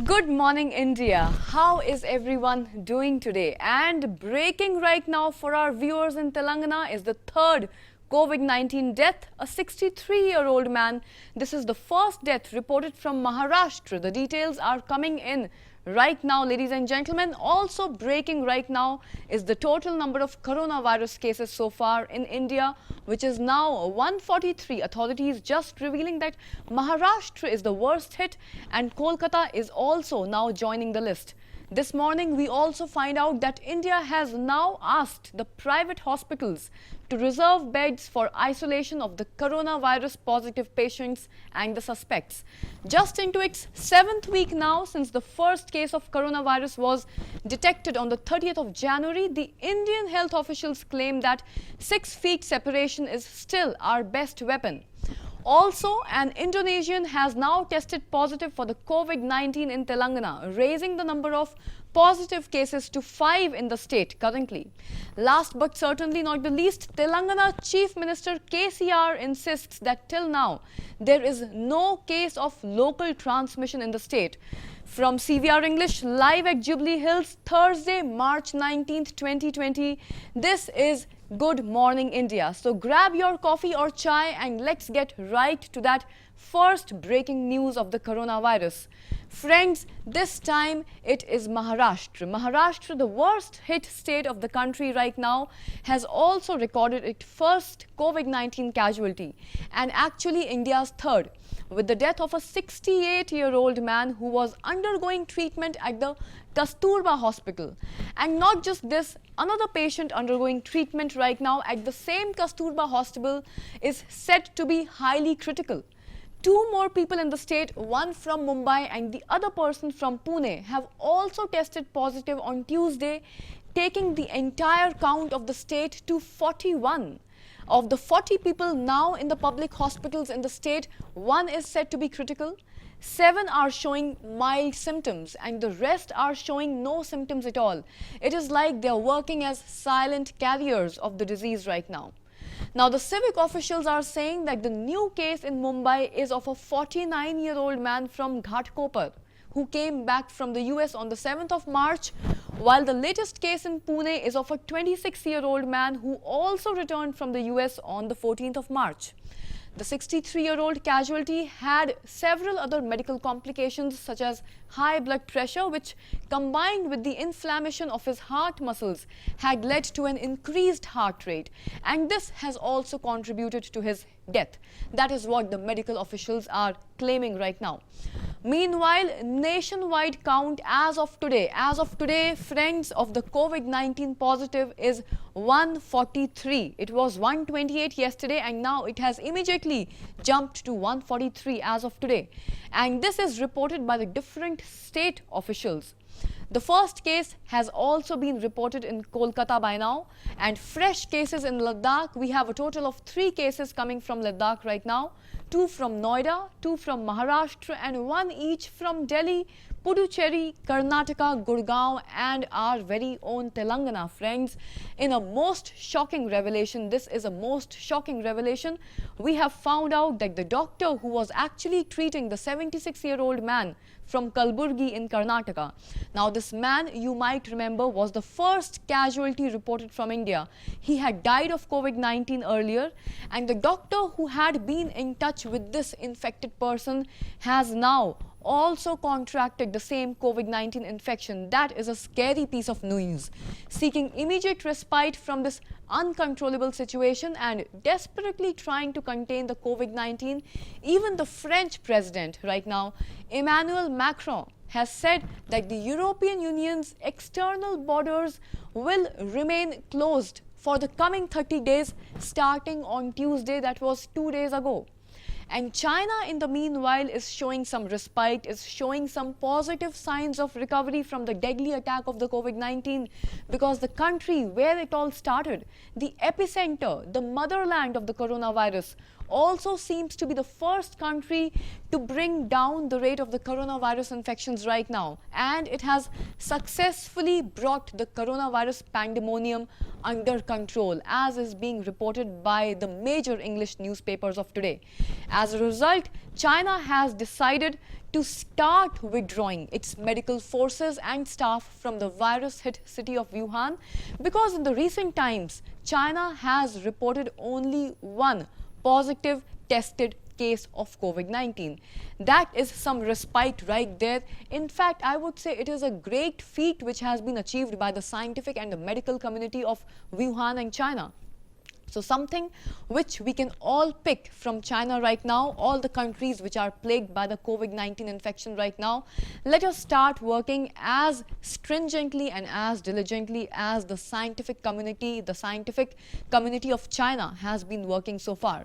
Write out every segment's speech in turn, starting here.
Good morning, India. How is everyone doing today? And breaking right now for our viewers in Telangana is the third COVID-19 death, a 63-year-old man. This is the first death reported from Maharashtra. The details are coming in right now, ladies and gentlemen. Also breaking right now is the total number of coronavirus cases so far in India, which is now 143. Authorities just revealing that Maharashtra is the worst hit and Kolkata is also now joining the list. This morning, we also find out that India has now asked the private hospitals to reserve beds for isolation of the coronavirus positive patients and the suspects. Just into its 7th week now since the first case of coronavirus was detected on the 30th of January, the Indian health officials claim that 6 feet separation is still our best weapon. Also, an Indonesian has now tested positive for the COVID-19 in Telangana, raising the number of positive cases to 5 in the state currently. Last but certainly not the least, Telangana Chief Minister CVR insists that till now there is no case of local transmission in the state. From CVR English, live at Jubilee Hills, Thursday, March 19th, 2020. This is Good Morning India. So grab your coffee or chai and let's get right to that first breaking news of the coronavirus. Friends, this time it is Maharashtra. Maharashtra, the worst hit state of the country right now, has also recorded its first COVID-19 casualty and actually India's third, with the death of a 68-year-old man who was undergoing treatment at the Kasturba hospital. And not just this, another patient undergoing treatment right now at the same Kasturba hospital is said to be highly critical. 2 more people in the state, one from Mumbai and the other person from Pune, have also tested positive on Tuesday, taking the entire count of the state to 41. Of the 40 people now in the public hospitals in the state, 1 is said to be critical, 7 are showing mild symptoms and the rest are showing no symptoms at all. It is like they are working as silent carriers of the disease right now. Now, the civic officials are saying that the new case in Mumbai is of a 49-year-old man from Ghatkopar who came back from the US on the 7th of March, while the latest case in Pune is of a 26-year-old man who also returned from the US on the 14th of March. The 63-year-old casualty had several other medical complications such as high blood pressure, which combined with the inflammation of his heart muscles had led to an increased heart rate, and this has also contributed to his death. That is what the medical officials are claiming right now. Meanwhile, nationwide count as of today, friends, of the COVID-19 positive is 143. It was 128 yesterday and now it has immediately jumped to 143 as of today. And this is reported by the different state officials. The first case has also been reported in Kolkata by now, and fresh cases in Ladakh. We have a total of 3 cases coming from Ladakh right now, 2 from Noida, 2 from Maharashtra and 1 each from Delhi, Puducherry, Karnataka, Gurgaon and our very own Telangana, friends. In a most shocking revelation, this is a most shocking revelation, we have found out that the doctor who was actually treating the 76-year-old man from Kalburgi in Karnataka. Now this man, you might remember, was the first casualty reported from India. He had died of COVID-19 earlier, and the doctor who had been in touch with this infected person has now also contracted the same COVID-19 infection. That is a scary piece of news. Seeking immediate respite from this uncontrollable situation and desperately trying to contain the COVID-19, even the French president right now, Emmanuel Macron, has said that the European Union's external borders will remain closed for the coming 30 days starting on Tuesday, that was 2 days ago. And China, in the meanwhile, is showing some respite, is showing some positive signs of recovery from the deadly attack of the COVID-19, because the country where it all started, the epicenter, the motherland of the coronavirus, also seems to be the first country to bring down the rate of the coronavirus infections right now, and it has successfully brought the coronavirus pandemonium under control, as is being reported by the major English newspapers of today. As a result, China has decided to start withdrawing its medical forces and staff from the virus-hit city of Wuhan, because in the recent times, China has reported only one positive tested case of COVID-19. That is some respite right there. In fact, I would say it is a great feat which has been achieved by the scientific and the medical community of Wuhan and China. So something which we can all pick from China right now, all the countries which are plagued by the COVID-19 infection right now, let us start working as stringently and as diligently as the scientific community of China has been working so far.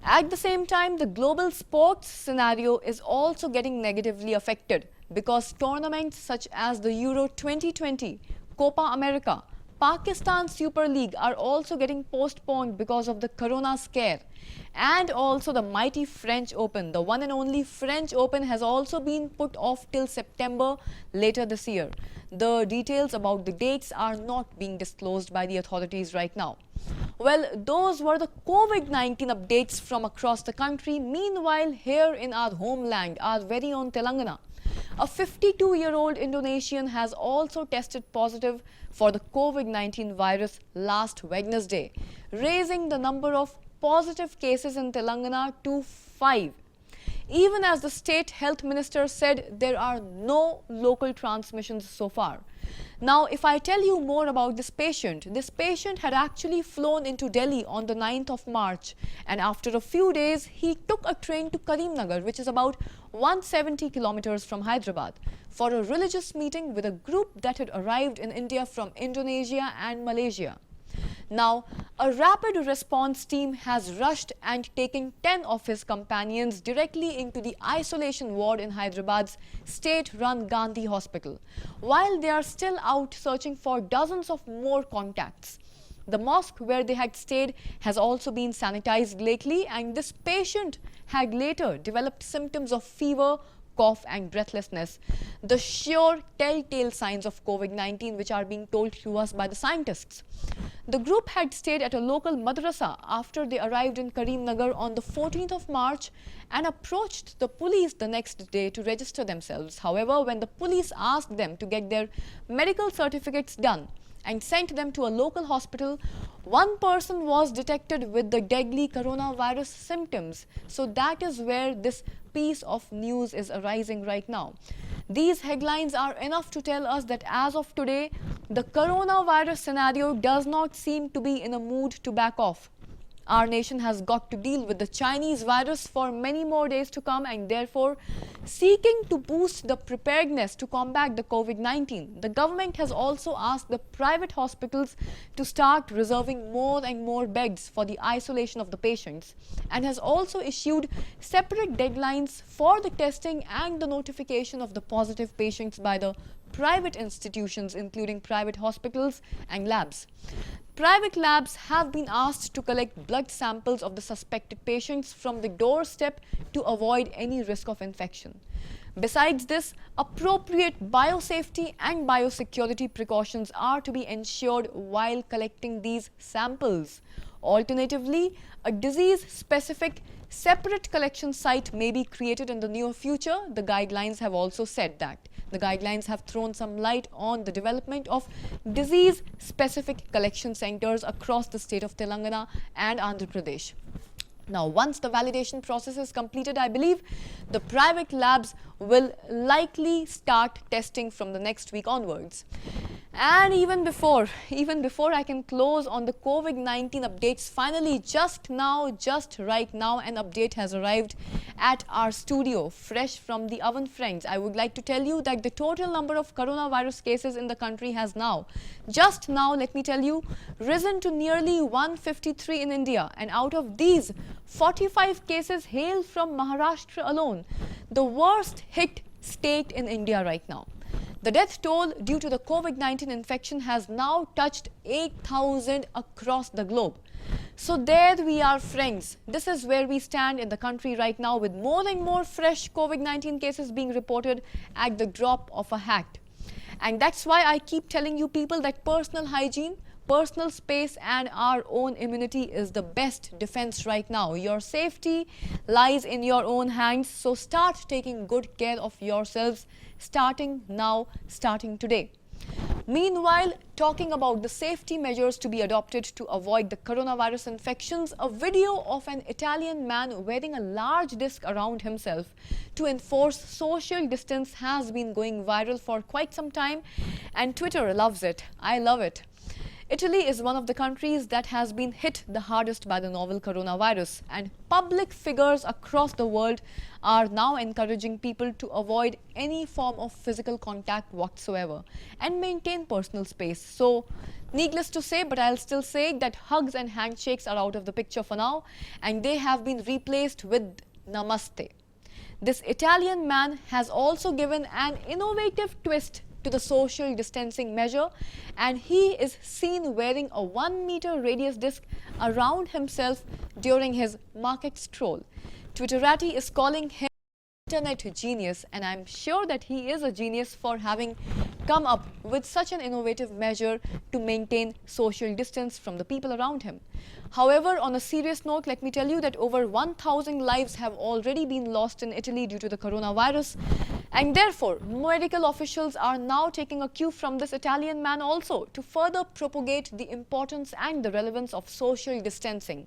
At the same time, the global sports scenario is also getting negatively affected, because tournaments such as the Euro 2020, Copa America, Pakistan Super League are also getting postponed because of the corona scare. And also the mighty French Open, the one and only French Open, has also been put off till September later this year. The details about the dates are not being disclosed by the authorities right now. Well, those were the COVID-19 updates from across the country. Meanwhile, here in our homeland, our very own Telangana, a 52-year-old Indonesian has also tested positive for the COVID-19 virus last Wednesday, raising the number of positive cases in Telangana to 5. Even as the state health minister said, there are no local transmissions so far. Now, if I tell you more about this patient had actually flown into Delhi on the 9th of March, and after a few days, he took a train to Karimnagar, which is about 170 kilometers from Hyderabad, for a religious meeting with a group that had arrived in India from Indonesia and Malaysia. Now, a rapid response team has rushed and taken 10 of his companions directly into the isolation ward in Hyderabad's state-run Gandhi Hospital, while they are still out searching for dozens of more contacts. The mosque where they had stayed has also been sanitized lately, and this patient had later developed symptoms of fever, cough and breathlessness, the sure telltale signs of COVID-19 which are being told to us by the scientists. The group had stayed at a local madrasa after they arrived in Karimnagar on the 14th of March and approached the police the next day to register themselves. However, when the police asked them to get their medical certificates done and sent them to a local hospital, one person was detected with the deadly coronavirus symptoms. So that is where this piece of news is arising right now. These headlines are enough to tell us that as of today, the coronavirus scenario does not seem to be in a mood to back off. Our nation has got to deal with the Chinese virus for many more days to come, and therefore, seeking to boost the preparedness to combat the COVID-19, the government has also asked the private hospitals to start reserving more and more beds for the isolation of the patients, and has also issued separate deadlines for the testing and the notification of the positive patients by the private institutions, including private hospitals and labs. Private labs have been asked to collect blood samples of the suspected patients from the doorstep to avoid any risk of infection. Besides this, appropriate biosafety and biosecurity precautions are to be ensured while collecting these samples. Alternatively, a disease-specific separate collection site may be created in the near future. The guidelines have also said that. The guidelines have thrown some light on the development of disease-specific collection centers across the state of Telangana and Andhra Pradesh. Now, once the validation process is completed, I believe the private labs will likely start testing from the next week onwards. And even before I can close on the COVID-19 updates, finally, just right now, an update has arrived at our studio, fresh from the oven, friends. I would like to tell you that the total number of coronavirus cases in the country has just now, let me tell you, risen to nearly 153 in India. And out of these, 45 cases hail from Maharashtra alone, the worst hit state in India right now. The death toll due to the COVID-19 infection has now touched 8,000 across the globe. So there we are, friends. This is where we stand in the country right now, with more and more fresh COVID-19 cases being reported at the drop of a hat. And that's why I keep telling you people that personal hygiene, personal space and our own immunity is the best defense right now. Your safety lies in your own hands. So start taking good care of yourselves, starting now, starting today. Meanwhile, talking about the safety measures to be adopted to avoid the coronavirus infections, a video of an Italian man wearing a large disc around himself to enforce social distance has been going viral for quite some time, and Twitter loves it. I love it. Italy is one of the countries that has been hit the hardest by the novel coronavirus, and public figures across the world are now encouraging people to avoid any form of physical contact whatsoever and maintain personal space. So, needless to say, but I'll still say that hugs and handshakes are out of the picture for now, and they have been replaced with namaste. This Italian man has also given an innovative twist to the social distancing measure, and he is seen wearing a 1-meter radius disc around himself during his market stroll. Twitterati is calling him internet genius, and I'm sure that he is a genius for having come up with such an innovative measure to maintain social distance from the people around him. However, on a serious note, let me tell you that over 1,000 lives have already been lost in Italy due to the coronavirus, and therefore medical officials are now taking a cue from this Italian man also to further propagate the importance and the relevance of social distancing,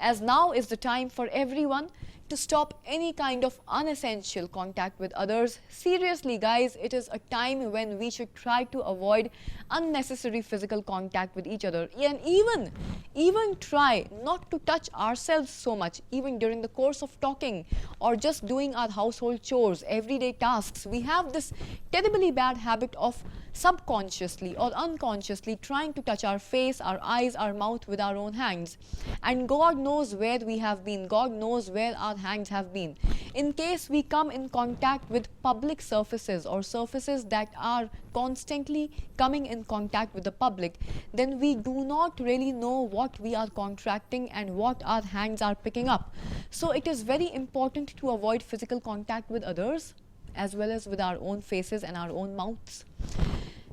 as now is the time for everyone to stop any kind of unessential contact with others. Seriously guys, it is a time when we should try to avoid unnecessary physical contact with each other, and even try not to touch ourselves so much, even during the course of talking or just doing our household chores, everyday tasks. We have this terribly bad habit of subconsciously or unconsciously trying to touch our face, our eyes, our mouth with our own hands, and God knows where we have been, God knows where our hands have been. In case we come in contact with public surfaces or surfaces that are constantly coming in contact with the public, then we do not really know what we are contracting and what our hands are picking up. So it is very important to avoid physical contact with others as well as with our own faces and our own mouths.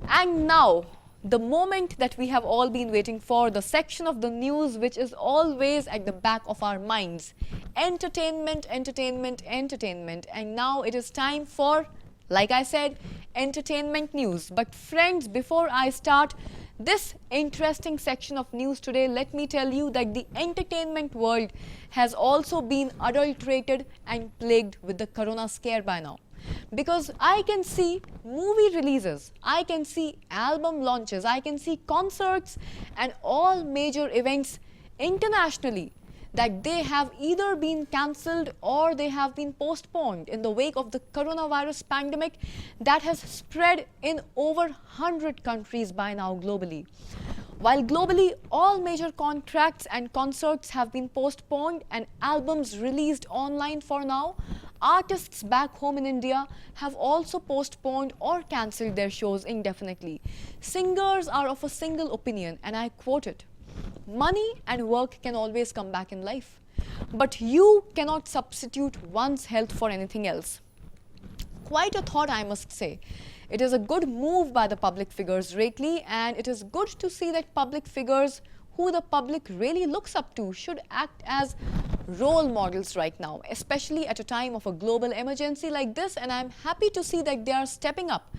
And now, the moment that we have all been waiting for, the section of the news which is always at the back of our minds. Entertainment, entertainment, entertainment. And now it is time for, like I said, entertainment news. But friends, before I start this interesting section of news today, let me tell you that the entertainment world has also been adulterated and plagued with the corona scare by now. Because I can see movie releases, I can see album launches, I can see concerts and all major events internationally that they have either been cancelled or they have been postponed in the wake of the coronavirus pandemic that has spread in over 100 countries by now globally. While globally all major contracts and concerts have been postponed and albums released online for now, artists back home in India have also postponed or cancelled their shows indefinitely. Singers are of a single opinion, and I quote it: "Money and work can always come back in life, but you cannot substitute one's health for anything else." Quite a thought, I must say. It is a good move by the public figures lately, and it is good to see that public figures who the public really looks up to should act as role models right now, especially at a time of a global emergency like this, and I'm happy to see that they are stepping up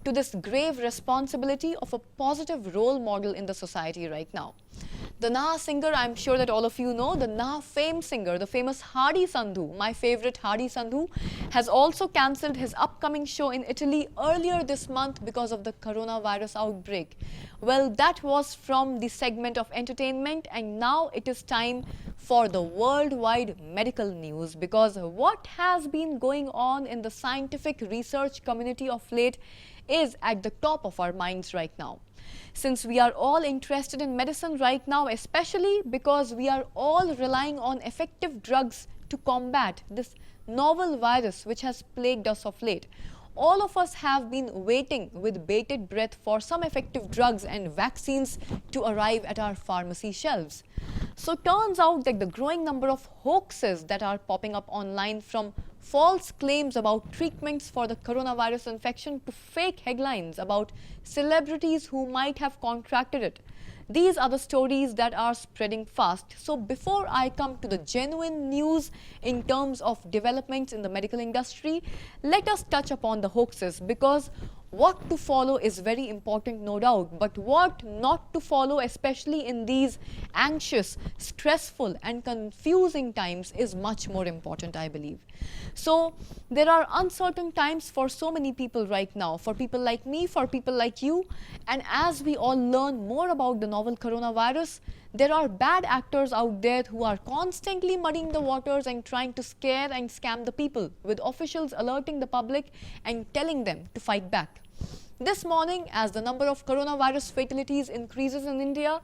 to this grave responsibility of a positive role model in the society right now. The Nah singer, I'm sure that all of you know, the Nah fame singer, the famous Hardy Sandhu, my favorite Hardy Sandhu, has also cancelled his upcoming show in Italy earlier this month because of the coronavirus outbreak. Well, that was from the segment of entertainment, and now it is time for the worldwide medical news, because what has been going on in the scientific research community of late is at the top of our minds right now. Since we are all interested in medicine right now, especially because we are all relying on effective drugs to combat this novel virus which has plagued us of late, all of us have been waiting with bated breath for some effective drugs and vaccines to arrive at our pharmacy shelves. So turns out that the growing number of hoaxes that are popping up online, from false claims about treatments for the coronavirus infection to fake headlines about celebrities who might have contracted it. These are the stories that are spreading fast. So before I come to the genuine news in terms of developments in the medical industry, let us touch upon the hoaxes, because what to follow is very important, no doubt, but what not to follow, especially in these anxious, stressful and confusing times, is much more important, I believe. So there are uncertain times for so many people right now, for people like me, for people like you, and as we all learn more about the novel coronavirus, there are bad actors out there who are constantly muddying the waters and trying to scare and scam the people, with officials alerting the public and telling them to fight back. This morning, as the number of coronavirus fatalities increases in India,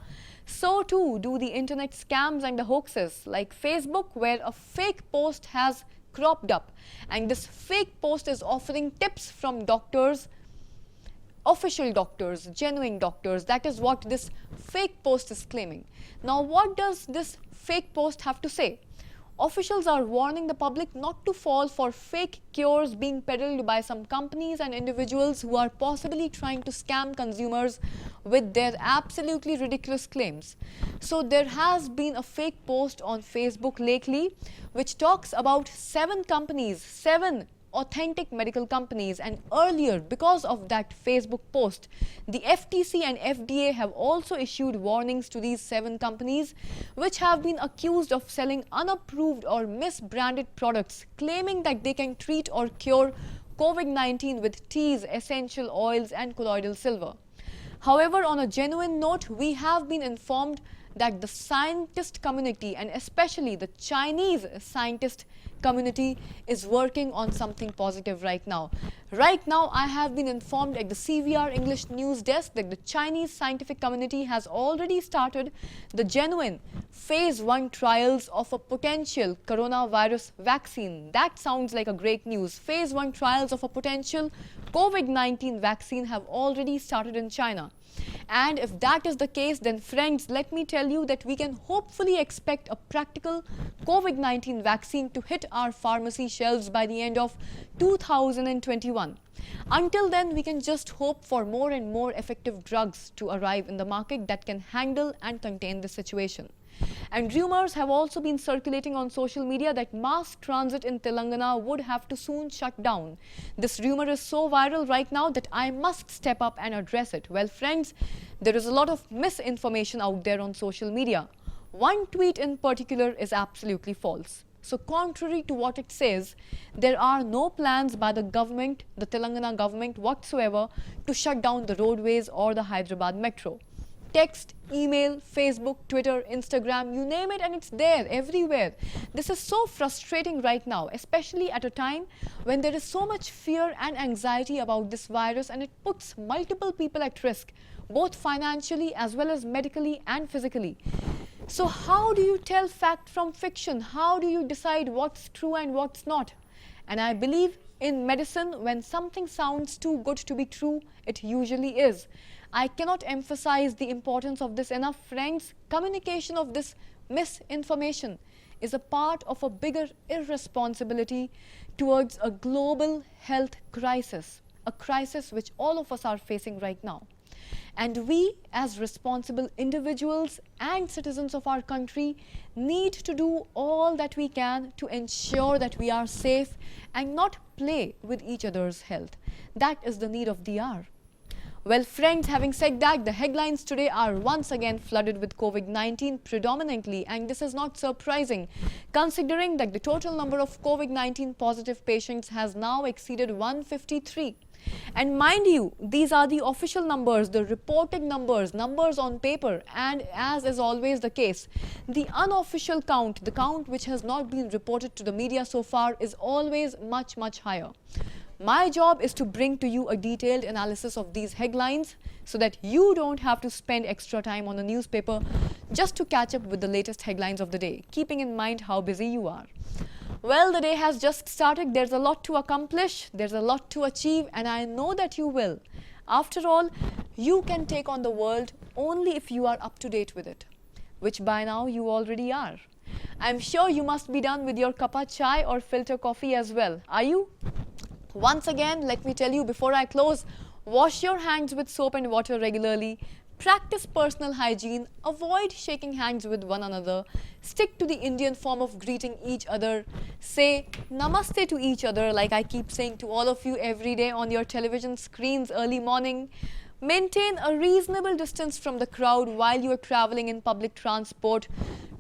so too do the internet scams and the hoaxes, like Facebook, where a fake post has cropped up, and this fake post is offering tips from doctors, official doctors, genuine doctors. That is what this fake post is claiming. Now, what does this fake post have to say? Officials are warning the public not to fall for fake cures being peddled by some companies and individuals who are possibly trying to scam consumers with their absolutely ridiculous claims. So there has been a fake post on Facebook lately which talks about 7 companies, 7 authentic medical companies, and earlier, because of that Facebook post, the FTC and FDA have also issued warnings to these 7 companies which have been accused of selling unapproved or misbranded products, claiming that they can treat or cure COVID-19 with teas, essential oils and colloidal silver. However, on a genuine note, we have been informed that the scientist community, and especially the Chinese scientist community, is working on something positive right now. Right now, I have been informed at the CVR English news desk that the Chinese scientific community has already started the genuine phase 1 trials of a potential coronavirus vaccine. That sounds like a great news. Phase 1 trials of a potential COVID-19 vaccine have already started in China. And if that is the case, then friends, let me tell you that we can hopefully expect a practical COVID-19 vaccine to hit our pharmacy shelves by the end of 2021. Until then, we can just hope for more and more effective drugs to arrive in the market that can handle and contain the situation. And rumors have also been circulating on social media that mass transit in Telangana would have to soon shut down. This rumor is so viral right now that I must step up and address it. Well, friends, there is a lot of misinformation out there on social media. One tweet in particular is absolutely false. So contrary to what it says, there are no plans by the government, the Telangana government whatsoever, to shut down the roadways or the Hyderabad metro. Text, email, Facebook, Twitter, Instagram, you name it, and it's there everywhere. This is so frustrating right now, especially at a time when there is so much fear and anxiety about this virus, and it puts multiple people at risk, both financially as well as medically and physically. So how do you tell fact from fiction? How do you decide what's true and what's not? And I believe in medicine, when something sounds too good to be true, it usually is. I cannot emphasize the importance of this enough, friends. Communication of this misinformation is a part of a bigger irresponsibility towards a global health crisis, a crisis which all of us are facing right now. And we, as responsible individuals and citizens of our country, need to do all that we can to ensure that we are safe and not play with each other's health. That is the need of the hour. Well, friends, having said that, the headlines today are once again flooded with COVID-19 predominantly, and this is not surprising considering that the total number of COVID-19 positive patients has now exceeded 153. And mind you, these are the official numbers, the reported numbers, numbers on paper, and as is always the case, the unofficial count, the count which has not been reported to the media so far, is always much, much higher. My job is to bring to you a detailed analysis of these headlines so that you don't have to spend extra time on a newspaper just to catch up with the latest headlines of the day, keeping in mind how busy you are. Well, the day has just started. There's a lot to accomplish, there's a lot to achieve, and I know that you will. After all, you can take on the world only if you are up to date with it, which by now you already are. I'm sure you must be done with your kappa chai or filter coffee as well. Are you? Once again, let me tell you before I close, wash your hands with soap and water regularly. Practice personal hygiene, avoid shaking hands with one another, stick to the Indian form of greeting each other, say namaste to each other like I keep saying to all of you every day on your television screens early morning. Maintain a reasonable distance from the crowd while you are traveling in public transport.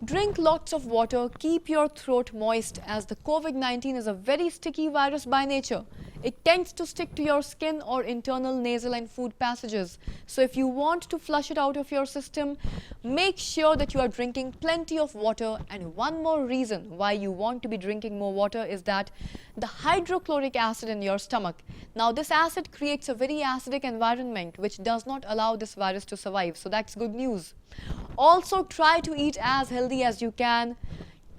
Drink lots of water, keep your throat moist as the COVID-19 is a very sticky virus by nature. It tends to stick to your skin or internal nasal and food passages. So if you want to flush it out of your system, make sure that you are drinking plenty of water. And one more reason why you want to be drinking more water is that the hydrochloric acid in your stomach. Now this acid creates a very acidic environment which does not allow this virus to survive. So that's good news. Also try to eat as healthy as you can.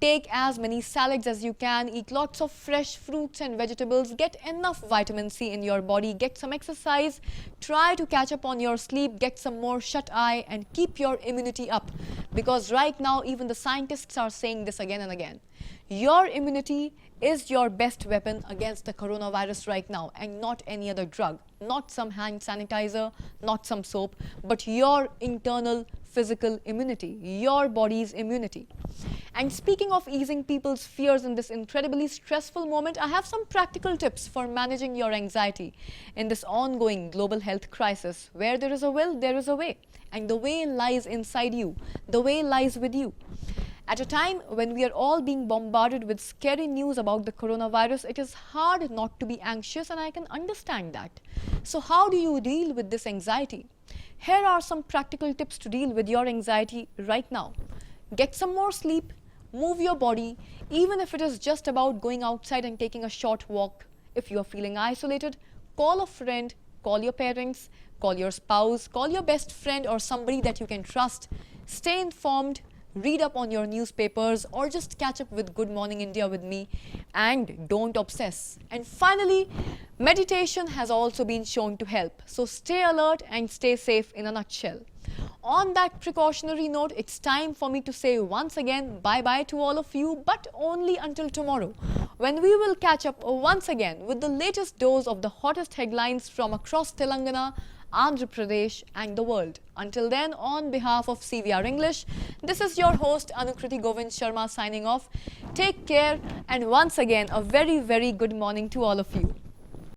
Take as many salads as you can, eat lots of fresh fruits and vegetables, get enough vitamin C in your body, get some exercise, try to catch up on your sleep, get some more shut-eye and keep your immunity up. Because right now even the scientists are saying this again and again. Your immunity is your best weapon against the coronavirus right now and not any other drug, not some hand sanitizer, not some soap, but your internal physical immunity, your body's immunity. And speaking of easing people's fears in this incredibly stressful moment, I have some practical tips for managing your anxiety in this ongoing global health crisis. Where there is a will, there is a way. And the way lies inside you. The way lies with you. At a time when we are all being bombarded with scary news about the coronavirus, it is hard not to be anxious, and I can understand that. So how do you deal with this anxiety? Here are some practical tips to deal with your anxiety right now. Get some more sleep, move your body, even if it is just about going outside and taking a short walk. If you are feeling isolated, call a friend, call your parents, call your spouse, call your best friend or somebody that you can trust. Stay informed, read up on your newspapers or just catch up with Good Morning India with me, and don't obsess. And finally, meditation has also been shown to help. So stay alert and stay safe in a nutshell. On that precautionary note, it's time for me to say once again bye-bye to all of you, but only until tomorrow, when we will catch up once again with the latest dose of the hottest headlines from across Telangana, Andhra Pradesh and the world. Until then, on behalf of CVR English, this is your host Anukriti Govind Sharma signing off. Take care, and once again a very, very good morning to all of you.